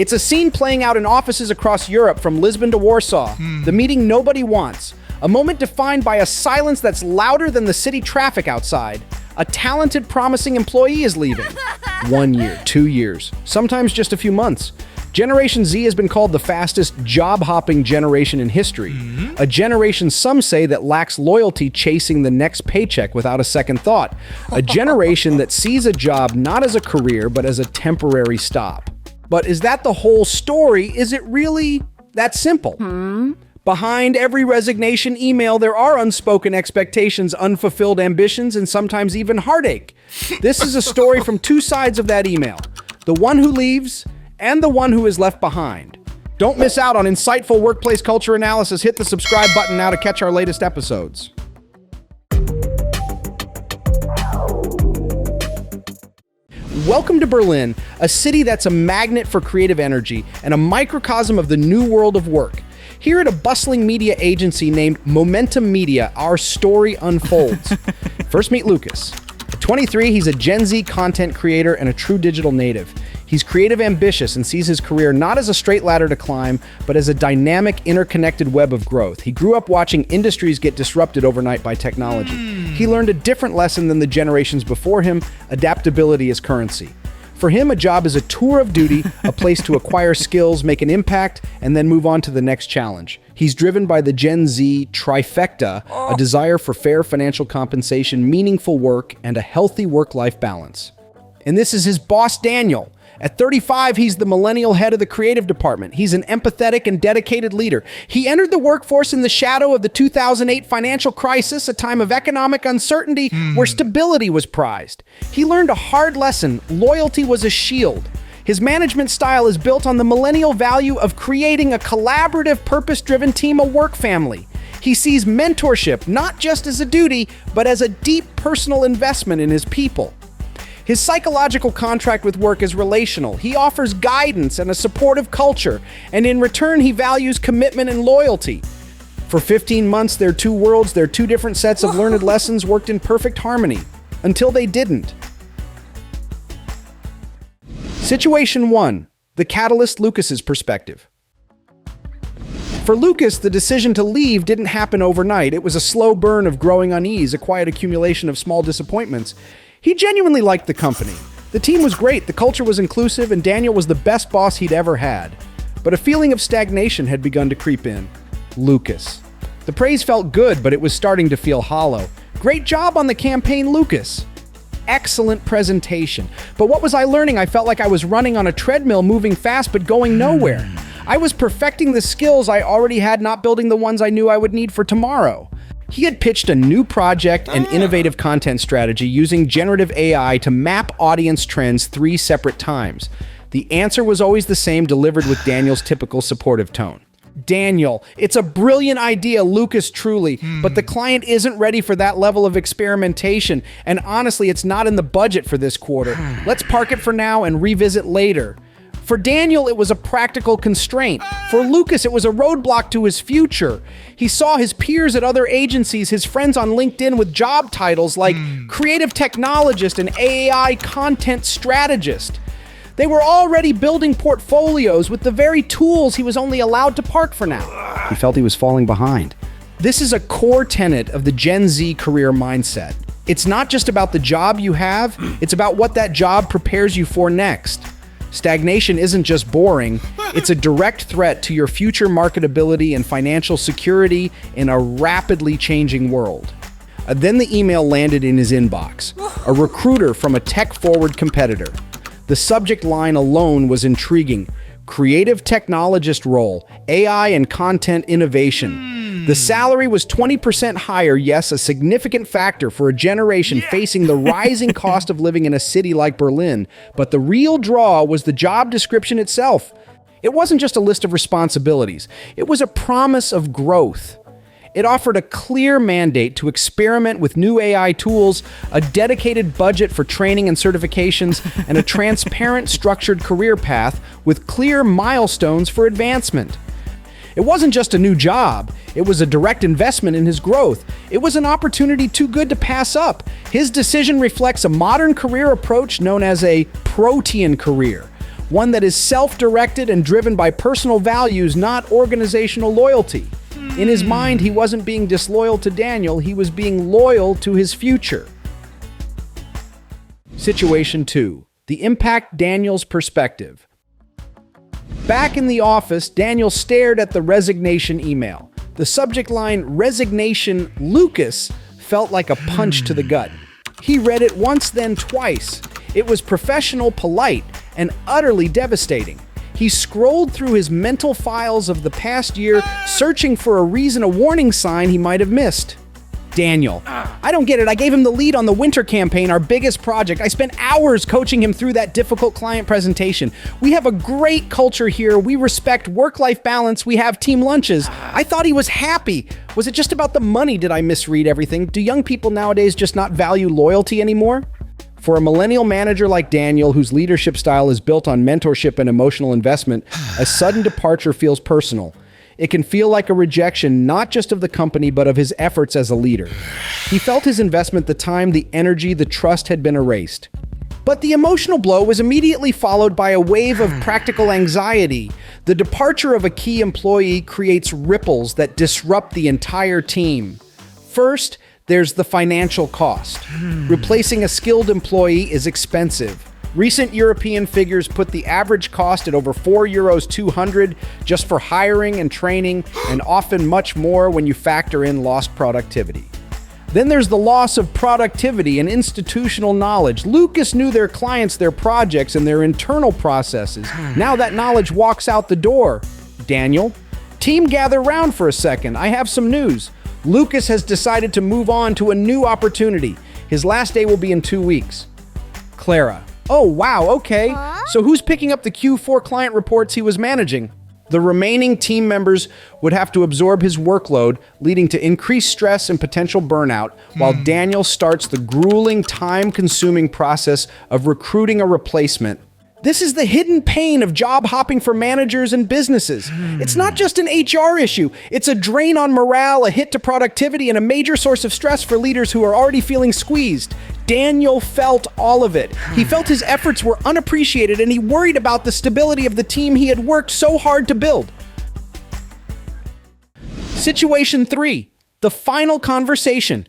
It's a scene playing out in offices across Europe from Lisbon to Warsaw. The meeting nobody wants. A moment defined by a silence that's louder than the city traffic outside. A talented, promising employee is leaving. 1 year, 2 years, sometimes just a few months. Generation Z has been called the fastest job-hopping generation in history. A generation, some say, that lacks loyalty, chasing the next paycheck without a second thought. A generation that sees a job not as a career, but as a temporary stop. But is that the whole story? Is it really that simple? Behind every resignation email, there are unspoken expectations, unfulfilled ambitions, and sometimes even heartache. This is a story from two sides of that email. The one who leaves and the one who is left behind. Don't miss out on insightful workplace culture analysis. Hit the subscribe button now to catch our latest episodes. Welcome to Berlin, a city that's a magnet for creative energy and a microcosm of the new world of work. Here at a bustling media agency named Momentum Media, our story unfolds. First meet Lukas. At 23, he's a Gen Z content creator and a true digital native. He's creative, ambitious, and sees his career not as a straight ladder to climb, but as a dynamic, interconnected web of growth. He grew up watching industries get disrupted overnight by technology. He learned a different lesson than the generations before him: adaptability is currency. For him, a job is a tour of duty, a place to acquire skills, make an impact, and then move on to the next challenge. He's driven by the Gen Z trifecta, a desire for fair financial compensation, meaningful work, and a healthy work-life balance. And this is his boss, Daniel. At 35, he's the millennial head of the creative department. He's an empathetic and dedicated leader. He entered the workforce in the shadow of the 2008 financial crisis, a time of economic uncertainty where stability was prized. He learned a hard lesson: loyalty was a shield. His management style is built on the millennial value of creating a collaborative, purpose-driven team, a work family. He sees mentorship not just as a duty, but as a deep personal investment in his people. His psychological contract with work is relational. He offers guidance and a supportive culture, and in return, he values commitment and loyalty. For 15 months, their two worlds, their two different sets of learned lessons worked in perfect harmony, until they didn't. Situation 1. The catalyst: Lukas's perspective. For Lukas, the decision to leave didn't happen overnight. It was a slow burn of growing unease, a quiet accumulation of small disappointments. He genuinely liked the company. The team was great, the culture was inclusive, and Daniel was the best boss he'd ever had. But a feeling of stagnation had begun to creep in. Lukas. The praise felt good, but it was starting to feel hollow. Great job on the campaign, Lukas. Excellent presentation. But what was I learning? I felt like I was running on a treadmill, moving fast, but going nowhere. I was perfecting the skills I already had, not building the ones I knew I would need for tomorrow. He had pitched a new project and innovative content strategy using generative AI to map audience trends 3 separate times. The answer was always the same, delivered with Daniel's typical supportive tone. Daniel, it's a brilliant idea, Lukas, truly, but the client isn't ready for that level of experimentation, and honestly, it's not in the budget for this quarter. Let's park it for now and revisit later. For Daniel, it was a practical constraint. For Lukas, it was a roadblock to his future. He saw his peers at other agencies, his friends on LinkedIn with job titles like creative technologist and AI content strategist. They were already building portfolios with the very tools he was only allowed to park for now. He felt he was falling behind. This is a core tenet of the Gen Z career mindset. It's not just about the job you have, it's about what that job prepares you for next. Stagnation isn't just boring, it's a direct threat to your future marketability and financial security in a rapidly changing world. Then the email landed in his inbox, a recruiter from a tech-forward competitor. The subject line alone was intriguing: creative technologist role, AI and content innovation. The salary was 20% higher, yes, a significant factor for a generation facing the rising cost of living in a city like Berlin. But the real draw was the job description itself. It wasn't just a list of responsibilities. It was a promise of growth. It offered a clear mandate to experiment with new AI tools, a dedicated budget for training and certifications, and a transparent, structured career path with clear milestones for advancement. It wasn't just a new job, it was a direct investment in his growth. It was an opportunity too good to pass up. His decision reflects a modern career approach known as a protean career, one that is self-directed and driven by personal values, not organizational loyalty. In his mind, he wasn't being disloyal to Daniel, he was being loyal to his future. Situation 2. The impact Daniel's perspective. Back in the office, Daniel stared at the resignation email. The subject line, "Resignation Lukas," felt like a punch to the gut. He read it once, then twice. It was professional, polite, and utterly devastating. He scrolled through his mental files of the past year, searching for a reason, a warning sign he might have missed. Daniel. I don't get it. I gave him the lead on the winter campaign, our biggest project. I spent hours coaching him through that difficult client presentation. We have a great culture here. We respect work-life balance. We have team lunches. I thought he was happy. Was it just about the money? Did I misread everything? Do young people nowadays just not value loyalty anymore? For a millennial manager like Daniel, whose leadership style is built on mentorship and emotional investment, a sudden departure feels personal. It can feel like a rejection, not just of the company, but of his efforts as a leader. He felt his investment, the time, the energy, the trust had been erased. But the emotional blow was immediately followed by a wave of practical anxiety. The departure of a key employee creates ripples that disrupt the entire team. First, there's the financial cost. Replacing a skilled employee is expensive. Recent European figures put the average cost at over €4.200 just for hiring and training, and often much more when you factor in lost productivity. Then there's the loss of productivity and institutional knowledge. Lukas knew their clients, their projects, and their internal processes. Now that knowledge walks out the door. Daniel, team, gather round for a second. I have some news. Lukas has decided to move on to a new opportunity. His last day will be in 2 weeks. Clara. Oh, wow, okay. So who's picking up the Q4 client reports he was managing? The remaining team members would have to absorb his workload, leading to increased stress and potential burnout, while Daniel starts the grueling, time-consuming process of recruiting a replacement. This is the hidden pain of job hopping for managers and businesses. It's not just an HR issue. It's a drain on morale, a hit to productivity, and a major source of stress for leaders who are already feeling squeezed. Daniel felt all of it. He felt his efforts were unappreciated, and he worried about the stability of the team he had worked so hard to build. Situation 3. The final conversation.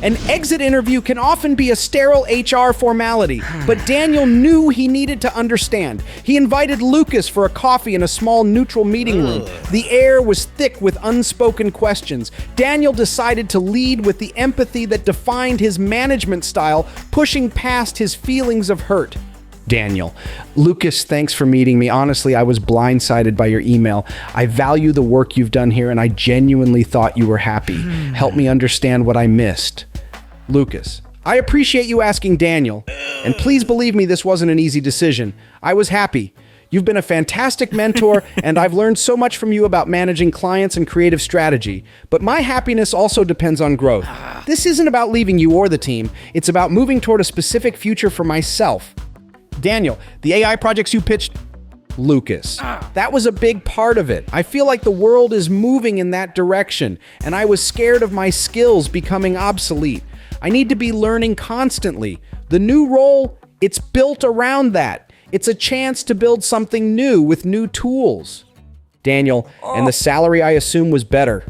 An exit interview can often be a sterile HR formality, but Daniel knew he needed to understand. He invited Lukas for a coffee in a small neutral meeting room. The air was thick with unspoken questions. Daniel decided to lead with the empathy that defined his management style, pushing past his feelings of hurt. Daniel, Lukas, thanks for meeting me. Honestly, I was blindsided by your email. I value the work you've done here, and I genuinely thought you were happy. Help me understand what I missed. Lukas, I appreciate you asking Daniel, and please believe me, this wasn't an easy decision. I was happy. You've been a fantastic mentor, and I've learned so much from you about managing clients and creative strategy. But my happiness also depends on growth. This isn't about leaving you or the team. It's about moving toward a specific future for myself. Daniel, the AI projects you pitched, Lukas. That was a big part of it. I feel like the world is moving in that direction, and I was scared of my skills becoming obsolete. I need to be learning constantly. The new role, it's built around that. It's a chance to build something new with new tools. Daniel, and the salary I assume was better.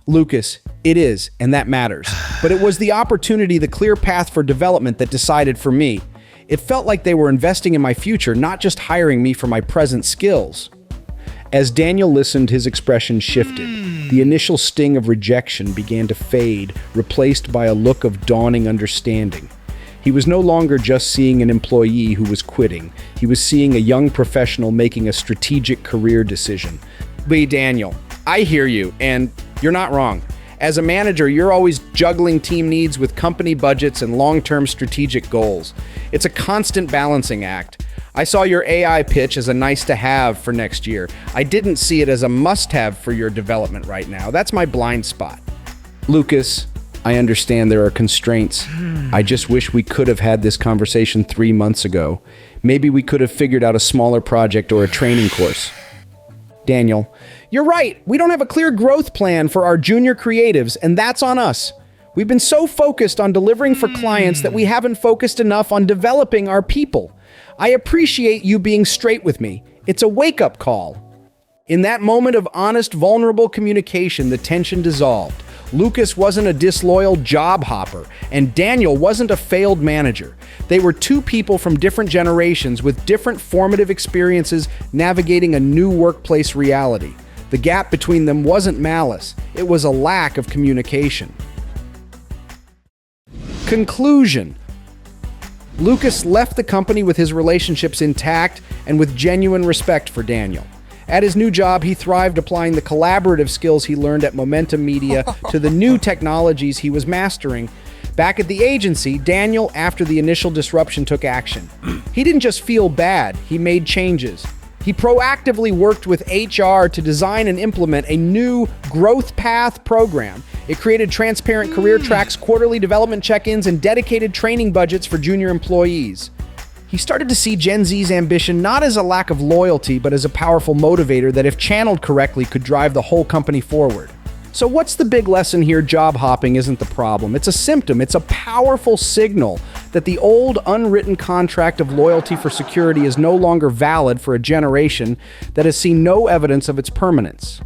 Lukas, it is, and that matters. But it was the opportunity, the clear path for development that decided for me. It felt like they were investing in my future, not just hiring me for my present skills. As Daniel listened, his expression shifted. The initial sting of rejection began to fade, replaced by a look of dawning understanding. He was no longer just seeing an employee who was quitting. He was seeing a young professional making a strategic career decision. Daniel, I hear you, and you're not wrong. As a manager, you're always juggling team needs with company budgets and long-term strategic goals. It's a constant balancing act. I saw your AI pitch as a nice-to-have for next year. I didn't see it as a must-have for your development right now. That's my blind spot. Lukas, I understand there are constraints. I just wish we could have had this conversation 3 months ago. Maybe we could have figured out a smaller project or a training course. Daniel, you're right. We don't have a clear growth plan for our junior creatives, and that's on us. We've been so focused on delivering for clients that we haven't focused enough on developing our people. I appreciate you being straight with me. It's a wake-up call. In that moment of honest, vulnerable communication, the tension dissolved. Lukas wasn't a disloyal job hopper, and Daniel wasn't a failed manager. They were two people from different generations with different formative experiences navigating a new workplace reality. The gap between them wasn't malice, it was a lack of communication. Conclusion. Lukas left the company with his relationships intact and with genuine respect for Daniel. At his new job, he thrived applying the collaborative skills he learned at Momentum Media to the new technologies he was mastering. Back at the agency, Daniel, after the initial disruption, took action. He didn't just feel bad, he made changes. He proactively worked with HR to design and implement a new growth path program. It created transparent career tracks, quarterly development check-ins, and dedicated training budgets for junior employees. He started to see Gen Z's ambition not as a lack of loyalty, but as a powerful motivator that, if channeled correctly, could drive the whole company forward. So what's the big lesson here? Job hopping isn't the problem. It's a symptom. It's a powerful signal that the old unwritten contract of loyalty for security is no longer valid for a generation that has seen no evidence of its permanence.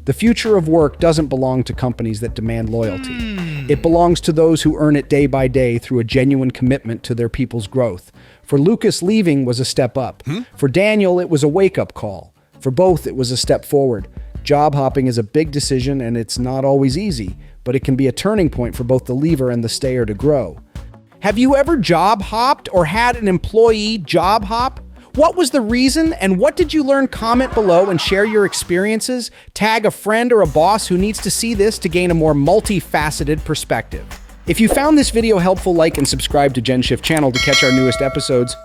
The future of work doesn't belong to companies that demand loyalty. It belongs to those who earn it day by day through a genuine commitment to their people's growth. For Lukas, leaving was a step up. For Daniel, it was a wake-up call. For both, it was a step forward. Job hopping is a big decision, and it's not always easy, but it can be a turning point for both the leaver and the stayer to grow. Have you ever job hopped or had an employee job hop? What was the reason, and what did you learn? Comment below and share your experiences. Tag a friend or a boss who needs to see this to gain a more multifaceted perspective. If you found this video helpful, like and subscribe to GenShift channel to catch our newest episodes.